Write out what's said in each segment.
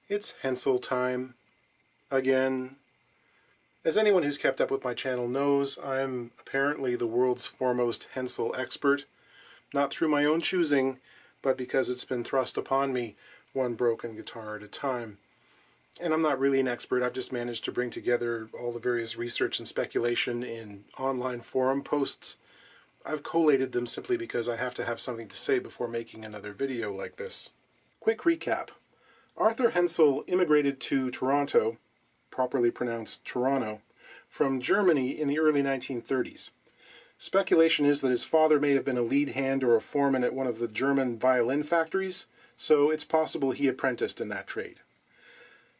It's Hensel time again. As anyone who's kept up with my channel knows, I'm apparently the world's foremost Hensel expert, not through my own choosing, but because it's been thrust upon me, one broken guitar at a time. And I'm not really an expert, I've just managed to bring together all the various research and speculation in online forum posts. I've collated them simply because I have to have something to say before making another video like this. Quick recap. Arthur Hensel immigrated to Toronto, properly pronounced Toronto, from Germany in the early 1930s. Speculation is that his father may have been a lead hand or a foreman at one of the German violin factories, so it's possible he apprenticed in that trade.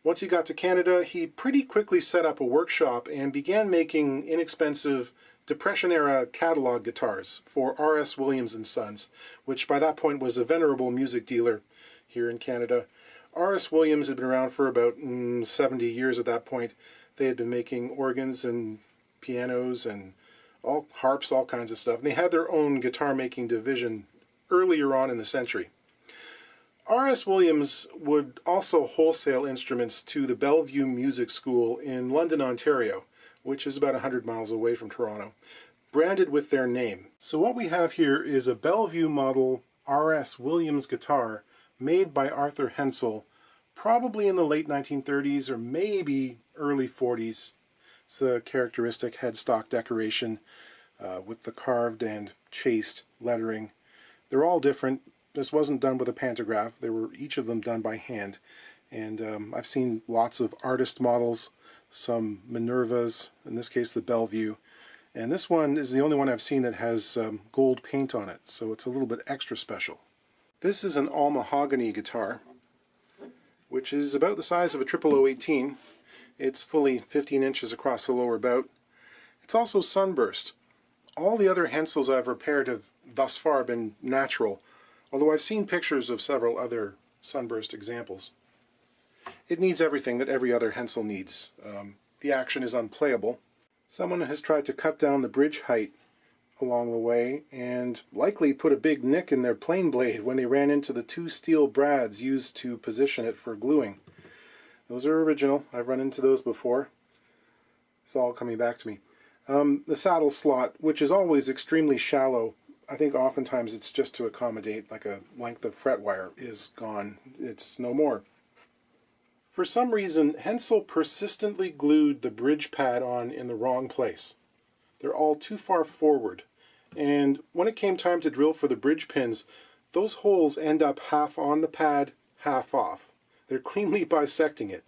Once he got to Canada, he pretty quickly set up a workshop and began making inexpensive Depression-era catalog guitars for R.S. Williams & Sons, which by that point was a venerable music dealer here in Canada. R.S. Williams had been around for about 70 years at that point. They had been making organs and pianos and all harps, all kinds of stuff. And they had their own guitar-making division earlier on in the century. R.S. Williams would also wholesale instruments to the Bellevue Music School in London, Ontario, which is about 100 miles away from Toronto, branded with their name. So what we have here is a Bellevue model R.S. Williams guitar made by Arthur Hensel, probably in the late 1930s or maybe early 40s. It's a characteristic headstock decoration with the carved and chased lettering. They're all different. This wasn't done with a pantograph. They were each of them done by hand. And I've seen lots of artist models, some Minervas, in this case the Bellevue. And this one is the only one I've seen that has gold paint on it, so it's a little bit extra special. This is an all mahogany guitar, which is about the size of a 0018. It's fully 15 inches across the lower bout. It's also sunburst. All the other Hensels I've repaired have thus far been natural, although I've seen pictures of several other sunburst examples. It needs everything that every other Hensel needs. The action is unplayable. Someone has tried to cut down the bridge height along the way and likely put a big nick in their plane blade when they ran into the two steel brads used to position it for gluing. Those are original. I've run into those before. It's all coming back to me. The saddle slot, which is always extremely shallow, I think oftentimes it's just to accommodate like a length of fret wire, is gone. It's no more. For some reason, Hensel persistently glued the bridge pad on in the wrong place. They're all too far forward. And when it came time to drill for the bridge pins, those holes end up half on the pad, half off. They're cleanly bisecting it.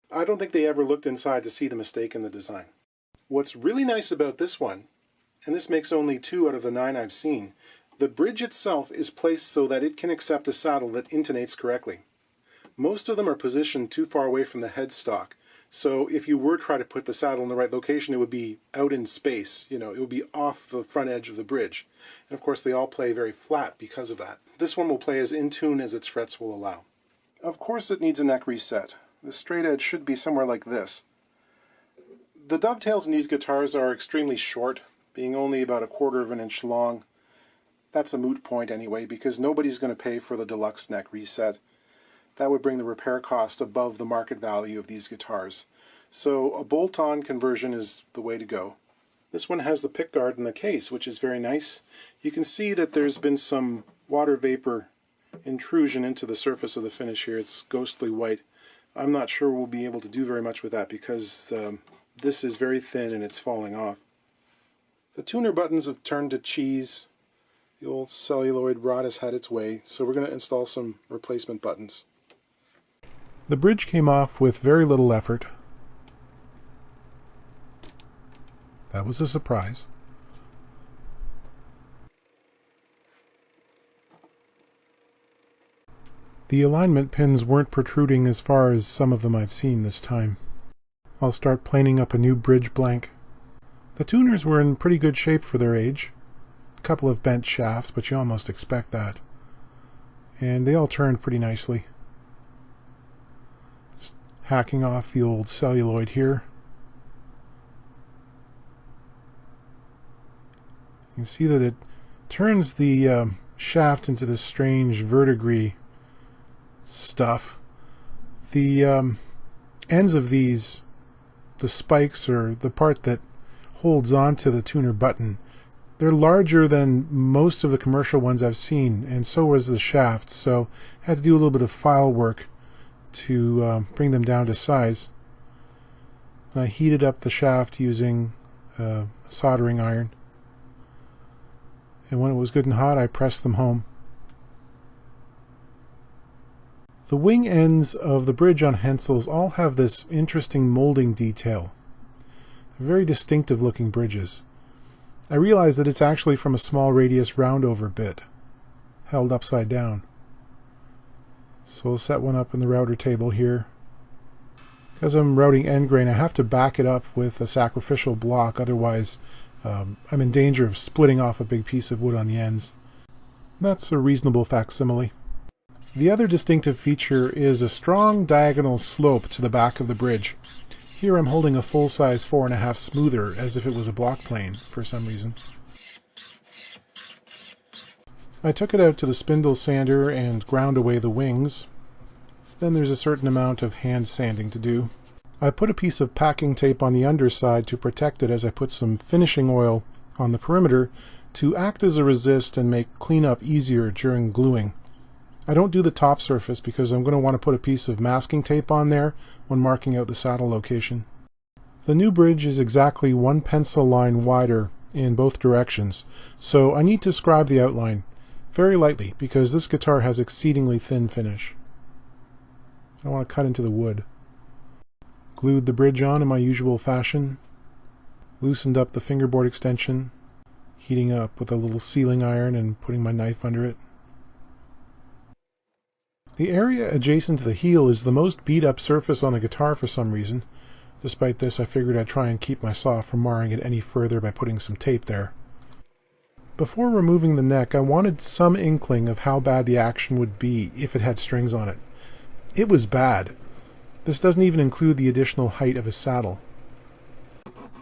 I don't think they ever looked inside to see the mistake in the design. What's really nice about this one, and this makes only 2 out of the 9 I've seen, the bridge itself is placed so that it can accept a saddle that intonates correctly. Most of them are positioned too far away from the headstock, so if you were to try to put the saddle in the right location, it would be out in space. You know, it would be off the front edge of the bridge. And of course they all play very flat because of that. This one will play as in tune as its frets will allow. Of course it needs a neck reset. The straight edge should be somewhere like this. The dovetails in these guitars are extremely short, being only about 1/4 of an inch long. That's a moot point anyway, because nobody's going to pay for the deluxe neck reset. That would bring the repair cost above the market value of these guitars. So a bolt-on conversion is the way to go. This one has the pickguard in the case, which is very nice. You can see that there's been some water vapor intrusion into the surface of the finish here. It's ghostly white. I'm not sure we'll be able to do very much with that because this is very thin and it's falling off. The tuner buttons have turned to cheese. The old celluloid rod has had its way, so we're going to install some replacement buttons. The bridge came off with very little effort. That was a surprise. The alignment pins weren't protruding as far as some of them I've seen this time. I'll start planing up a new bridge blank. The tuners were in pretty good shape for their age. A couple of bent shafts, but you almost expect that. And they all turned pretty nicely. Just hacking off the old celluloid here. You can see that it turns the shaft into this strange verdigris stuff. The ends of these, the spikes, or the part that holds onto the tuner button, they're larger than most of the commercial ones I've seen, and so was the shaft, so I had to do a little bit of file work to bring them down to size. And I heated up the shaft using a soldering iron, and when it was good and hot, I pressed them home. The wing ends of the bridge on Hensel's all have this interesting molding detail. They're very distinctive looking bridges. I realize that it's actually from a small radius roundover bit, held upside down. So we'll set one up in the router table here. Because I'm routing end grain, I have to back it up with a sacrificial block, otherwise I'm in danger of splitting off a big piece of wood on the ends. That's a reasonable facsimile. The other distinctive feature is a strong diagonal slope to the back of the bridge. Here I'm holding a full-size 4.5 smoother as if it was a block plane for some reason. I took it out to the spindle sander and ground away the wings. Then there's a certain amount of hand sanding to do. I put a piece of packing tape on the underside to protect it as I put some finishing oil on the perimeter to act as a resist and make cleanup easier during gluing. I don't do the top surface because I'm going to want to put a piece of masking tape on there when marking out the saddle location. The new bridge is exactly 1 pencil line wider in both directions, so I need to scribe the outline very lightly because this guitar has exceedingly thin finish. I want to cut into the wood. Glued the bridge on in my usual fashion, loosened up the fingerboard extension, heating up with a little sealing iron and putting my knife under it. The area adjacent to the heel is the most beat up surface on the guitar for some reason. Despite this, I figured I'd try and keep my saw from marring it any further by putting some tape there. Before removing the neck, I wanted some inkling of how bad the action would be if it had strings on it. It was bad. This doesn't even include the additional height of a saddle.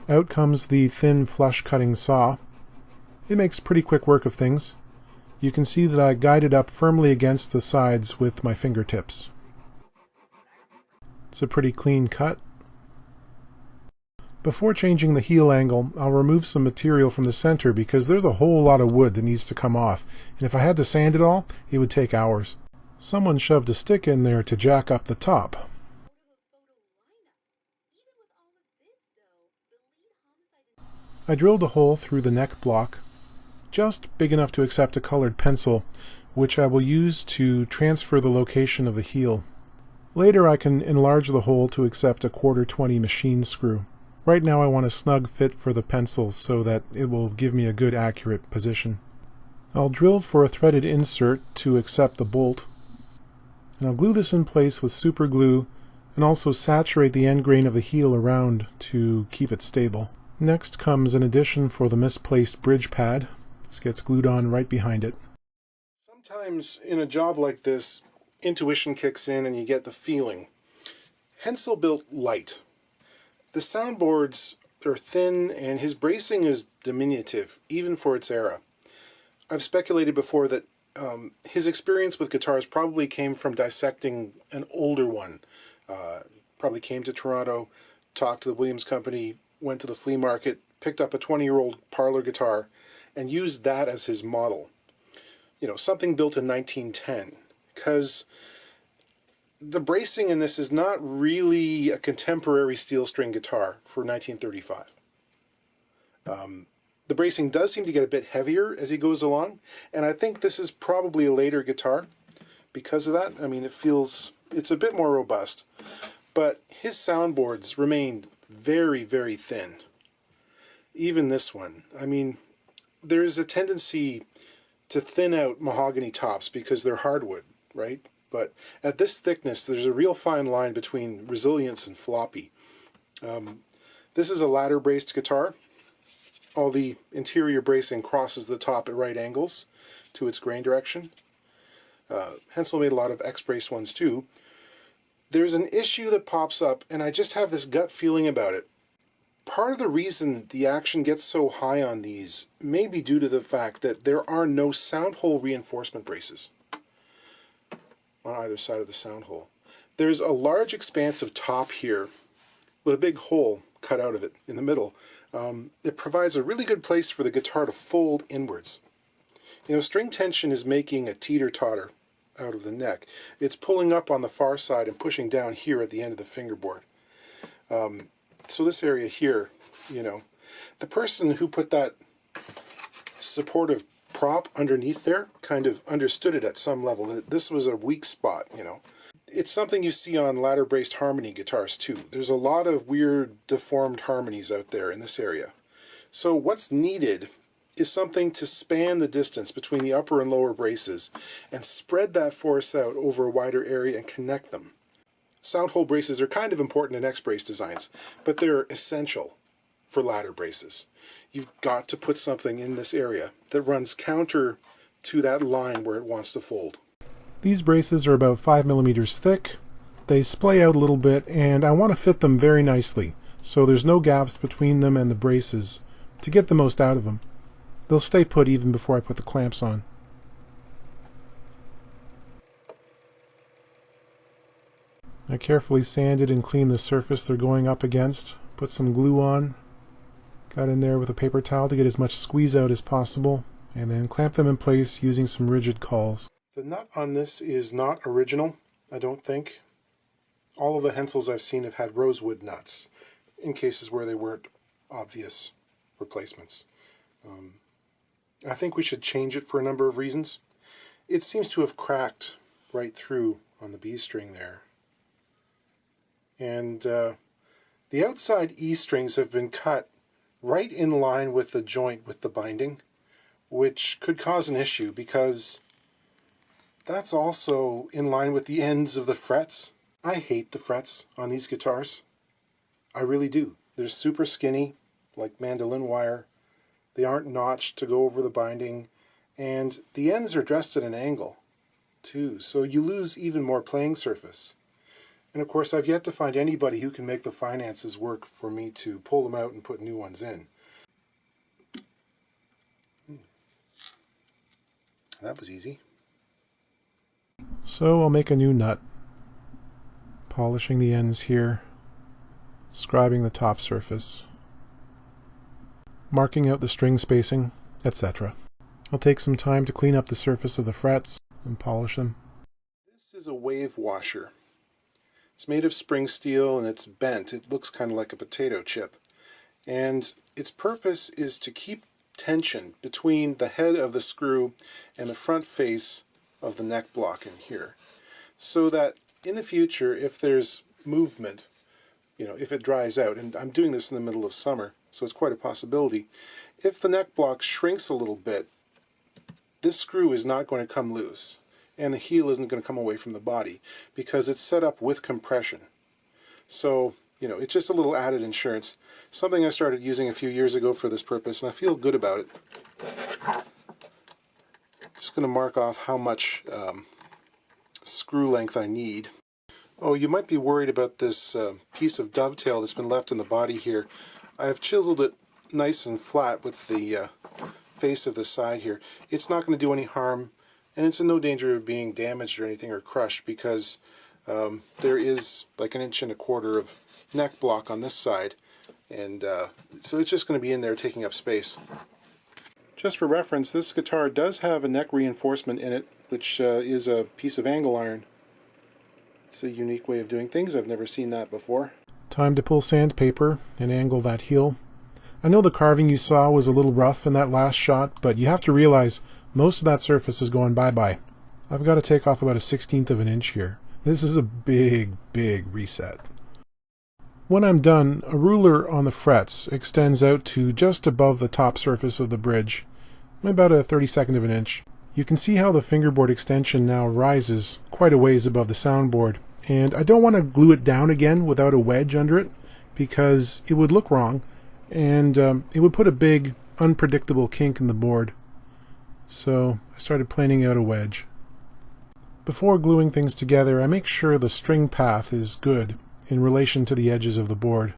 Out comes the thin flush cutting saw. It makes pretty quick work of things. You can see that I guided up firmly against the sides with my fingertips. It's a pretty clean cut. Before changing the heel angle, I'll remove some material from the center because there's a whole lot of wood that needs to come off, and if I had to sand it all, it would take hours. Someone shoved a stick in there to jack up the top. I drilled a hole through the neck block, just big enough to accept a colored pencil, which I will use to transfer the location of the heel. Later I can enlarge the hole to accept a 1/4-20 machine screw. Right now I want a snug fit for the pencils so that it will give me a good accurate position. I'll drill for a threaded insert to accept the bolt, and I'll glue this in place with super glue and also saturate the end grain of the heel around to keep it stable. Next comes an addition for the misplaced bridge pad. This gets glued on right behind it. Sometimes in a job like this, intuition kicks in and you get the feeling. Hensel built light. The soundboards are thin and his bracing is diminutive, even for its era. I've speculated before that his experience with guitars probably came from dissecting an older one. Probably came to Toronto, talked to the Williams Company, went to the flea market, picked up a 20-year-old parlor guitar, and used that as his model. You know, something built in 1910, because the bracing in this is not really a contemporary steel string guitar for 1935. The bracing does seem to get a bit heavier as he goes along, and I think this is probably a later guitar because of that. I mean, it's a bit more robust, but his soundboards remained very, very thin. Even this one. I mean, there's a tendency to thin out mahogany tops because they're hardwood, right? But at this thickness, there's a real fine line between resilience and floppy. This is a ladder-braced guitar. All the interior bracing crosses the top at right angles to its grain direction. Hensel made a lot of X-braced ones too. There's an issue that pops up, and I just have this gut feeling about it. Part of the reason the action gets so high on these may be due to the fact that there are no sound hole reinforcement braces. on either side of the sound hole. There's a large expanse of top here with a big hole cut out of it in the middle. It provides a really good place for the guitar to fold inwards. You know, string tension is making a teeter-totter out of the neck. It's pulling up on the far side and pushing down here at the end of the fingerboard. So this area here, you know, the person who put that supportive prop underneath there kind of understood it at some level. This was a weak spot, you know. It's something you see on ladder-braced harmony guitars too. There's a lot of weird deformed harmonies out there in this area. So what's needed is something to span the distance between the upper and lower braces and spread that force out over a wider area and connect them. Sound hole braces are kind of important in X-brace designs, but they're essential for ladder braces. You've got to put something in this area that runs counter to that line where it wants to fold. These braces are about 5 millimeters thick. They splay out a little bit, and I want to fit them very nicely, so there's no gaps between them and the braces to get the most out of them. They'll stay put even before I put the clamps on. I carefully sanded and cleaned the surface they're going up against, put some glue on, got in there with a paper towel to get as much squeeze out as possible, and then clamped them in place using some rigid cauls. The nut on this is not original, I don't think. All of the Hensels I've seen have had rosewood nuts, in cases where they weren't obvious replacements. I think we should change it for a number of reasons. It seems to have cracked right through on the B string there. And the outside E strings have been cut right in line with the joint with the binding, which could cause an issue because that's also in line with the ends of the frets. I hate the frets on these guitars. I really do. They're super skinny, like mandolin wire. They aren't notched to go over the binding, and the ends are dressed at an angle too, so you lose even more playing surface. And of course, I've yet to find anybody who can make the finances work for me to pull them out and put new ones in. That was easy. So I'll make a new nut, polishing the ends here, scribing the top surface, marking out the string spacing, etc. I'll take some time to clean up the surface of the frets and polish them. This is a wave washer. It's made of spring steel and it's bent. It looks kind of like a potato chip. And its purpose is to keep tension between the head of the screw and the front face of the neck block in here. So that in the future, if there's movement, you know, if it dries out, and I'm doing this in the middle of summer, so it's quite a possibility, if the neck block shrinks a little bit, this screw is not going to come loose. And the heel isn't going to come away from the body because it's set up with compression. So, you know, it's just a little added insurance. Something I started using a few years ago for this purpose, and I feel good about it. Just going to mark off how much screw length I need. Oh, you might be worried about this piece of dovetail that's been left in the body here. I have chiseled it nice and flat with the face of the side here. It's not going to do any harm. And it's in no danger of being damaged or anything or crushed because there is like 1.25 inches of neck block on this side, and so it's just going to be in there taking up space. Just for reference, this guitar does have a neck reinforcement in it, which is a piece of angle iron. It's a unique way of doing things. I've never seen that before. Time to pull sandpaper and angle that heel. I know the carving you saw was a little rough in that last shot, but you have to realize most of that surface is going bye-bye. I've got to take off about 1/16 of an inch here. This is a big, big reset. When I'm done, a ruler on the frets extends out to just above the top surface of the bridge, about 1/32 of an inch. You can see how the fingerboard extension now rises quite a ways above the soundboard, and I don't want to glue it down again without a wedge under it because it would look wrong, and it would put a big, unpredictable kink in the board. So I started planing out a wedge. Before gluing things together, I make sure the string path is good in relation to the edges of the board.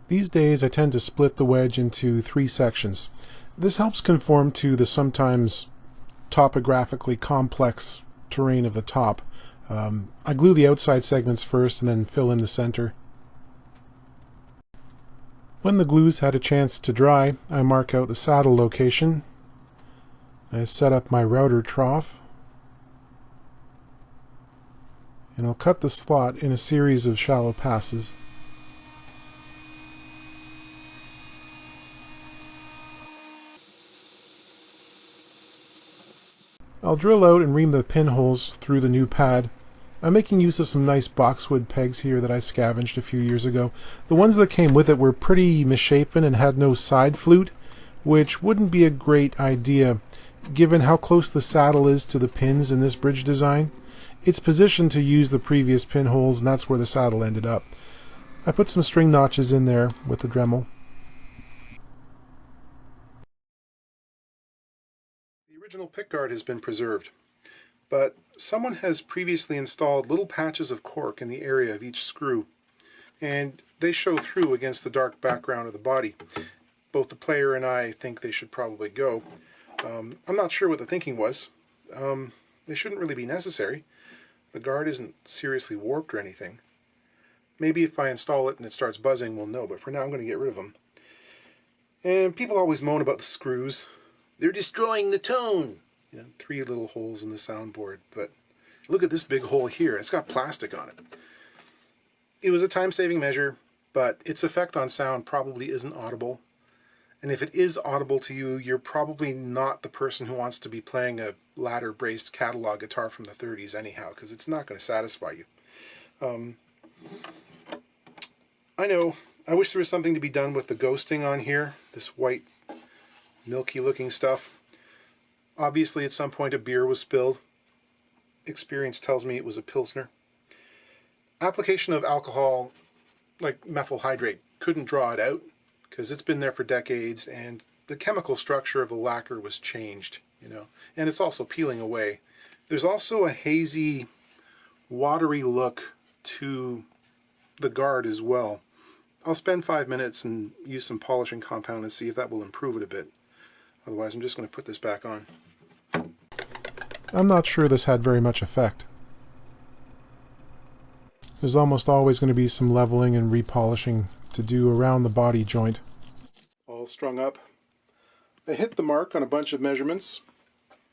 These days I tend to split the wedge into 3 sections. This helps conform to the sometimes topographically complex terrain of the top. I glue the outside segments first and then fill in the center. When the glue's had a chance to dry, I mark out the saddle location. I set up my router trough, and I'll cut the slot in a series of shallow passes. I'll drill out and ream the pinholes through the new pad. I'm making use of some nice boxwood pegs here that I scavenged a few years ago. The ones that came with it were pretty misshapen and had no side flute, which wouldn't be a great idea given how close the saddle is to the pins in this bridge design. It's positioned to use the previous pinholes, and that's where the saddle ended up. I put some string notches in there with the Dremel. The original pickguard has been preserved, but someone has previously installed little patches of cork in the area of each screw, and they show through against the dark background of the body. Both the player and I think they should probably go. I'm not sure what the thinking was. They shouldn't really be necessary. The guard isn't seriously warped or anything. Maybe if I install it and it starts buzzing, we'll know, but for now I'm going to get rid of them. And people always moan about the screws. They're destroying the tone. You know, 3 little holes in the soundboard, but look at this big hole here. It's got plastic on it. It was a time-saving measure, but its effect on sound probably isn't audible. And if it is audible to you, you're probably not the person who wants to be playing a ladder-braced catalog guitar from the 30s anyhow, because it's not going to satisfy you. I know, I wish there was something to be done with the ghosting on here, this white, milky-looking stuff. Obviously, at some point a beer was spilled. Experience tells me it was a Pilsner. Application of alcohol, like methyl hydrate, couldn't draw it out, because it's been there for decades, and the chemical structure of the lacquer was changed, you know, and it's also peeling away. There's also a hazy, watery look to the guard as well. I'll spend 5 minutes and use some polishing compound and see if that will improve it a bit. Otherwise, I'm just going to put this back on. I'm not sure this had very much effect. There's almost always going to be some leveling and repolishing to do around the body joint. All strung up. I hit the mark on a bunch of measurements.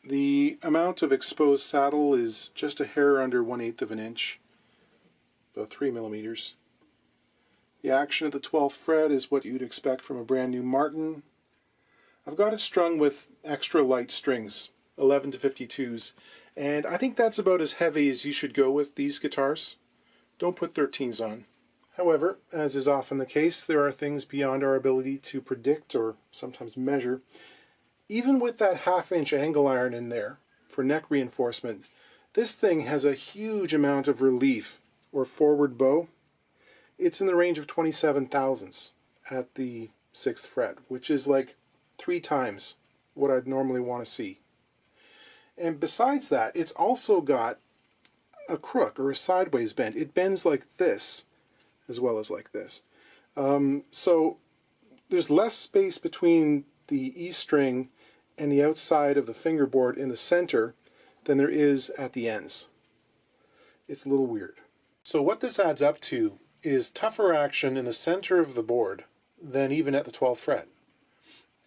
The amount of exposed saddle is just a hair under 1/8 of an inch, about 3 millimeters. The action at the 12th fret is what you'd expect from a brand new Martin. I've got it strung with extra light strings, 11 to 52s, and I think that's about as heavy as you should go with these guitars. Don't put 13s on. However, as is often the case, there are things beyond our ability to predict or sometimes measure. Even with that 1/2 inch angle iron in there for neck reinforcement, this thing has a huge amount of relief or forward bow. It's in the range of 27 thousandths at the 6th fret, which is like 3 times what I'd normally want to see. And besides that, it's also got a crook or a sideways bend. It bends like this as well as like this. So there's less space between the E string and the outside of the fingerboard in the center than there is at the ends. It's a little weird. So what this adds up to is tougher action in the center of the board than even at the 12th fret.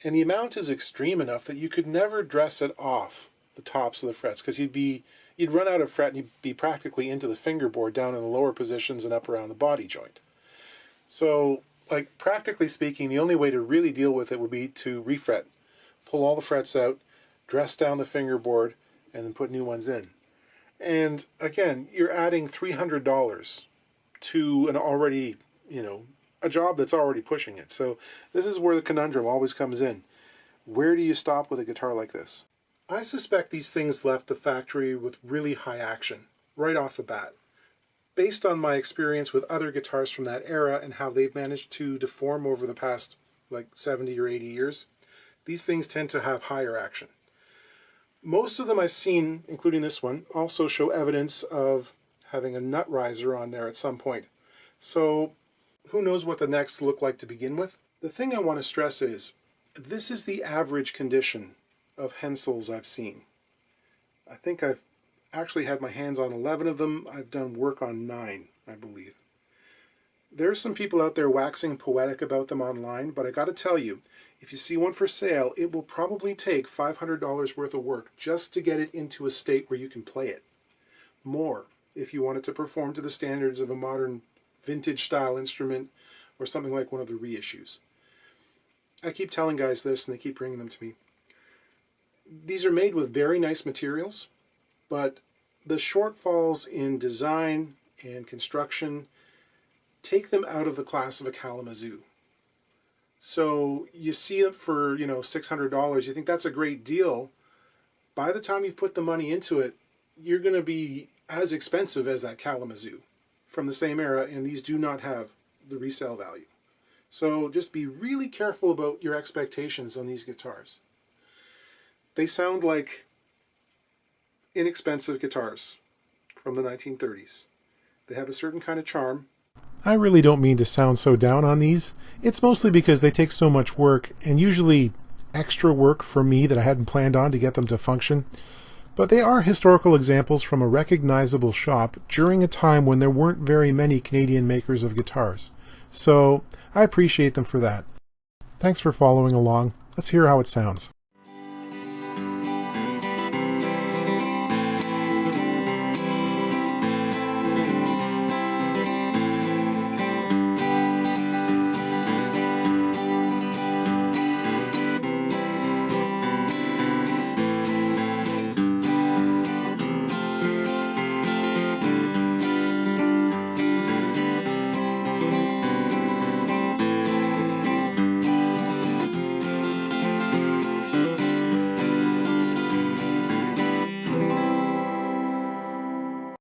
And the amount is extreme enough that you could never dress it off the tops of the frets, because you'd run out of fret and you'd be practically into the fingerboard down in the lower positions and up around the body joint. So, like, practically speaking, the only way to really deal with it would be to refret. Pull all the frets out, dress down the fingerboard, and then put new ones in. And again, you're adding $300 to an already, a job that's already pushing it. So this is where the conundrum always comes in. Where do you stop with a guitar like this? I suspect these things left the factory with really high action, right off the bat. Based on my experience with other guitars from that era and how they've managed to deform over the past, 70 or 80 years, these things tend to have higher action. Most of them I've seen, including this one, also show evidence of having a nut riser on there at some point. So who knows what the necks look like to begin with? The thing I want to stress is, this is the average condition of Hensels I've seen. I think I've actually had my hands on 11 of them. I've done work on 9, I believe. There's some people out there waxing poetic about them online, but I got to tell you, if you see one for sale, it will probably take $500 worth of work just to get it into a state where you can play it. More, if you want it to perform to the standards of a modern vintage style instrument or something like one of the reissues. I keep telling guys this and they keep bringing them to me. These are made with very nice materials, but the shortfalls in design and construction take them out of the class of a Kalamazoo. So you see it for, $600, you think that's a great deal. By the time you've put the money into it, you're going to be as expensive as that Kalamazoo from the same era, and these do not have the resale value. So just be really careful about your expectations on these guitars. They sound like inexpensive guitars from the 1930s. They have a certain kind of charm. I really don't mean to sound so down on these. It's mostly because they take so much work, and usually extra work for me that I hadn't planned on to get them to function. But they are historical examples from a recognizable shop during a time when there weren't very many Canadian makers of guitars. So I appreciate them for that. Thanks for following along. Let's hear how it sounds.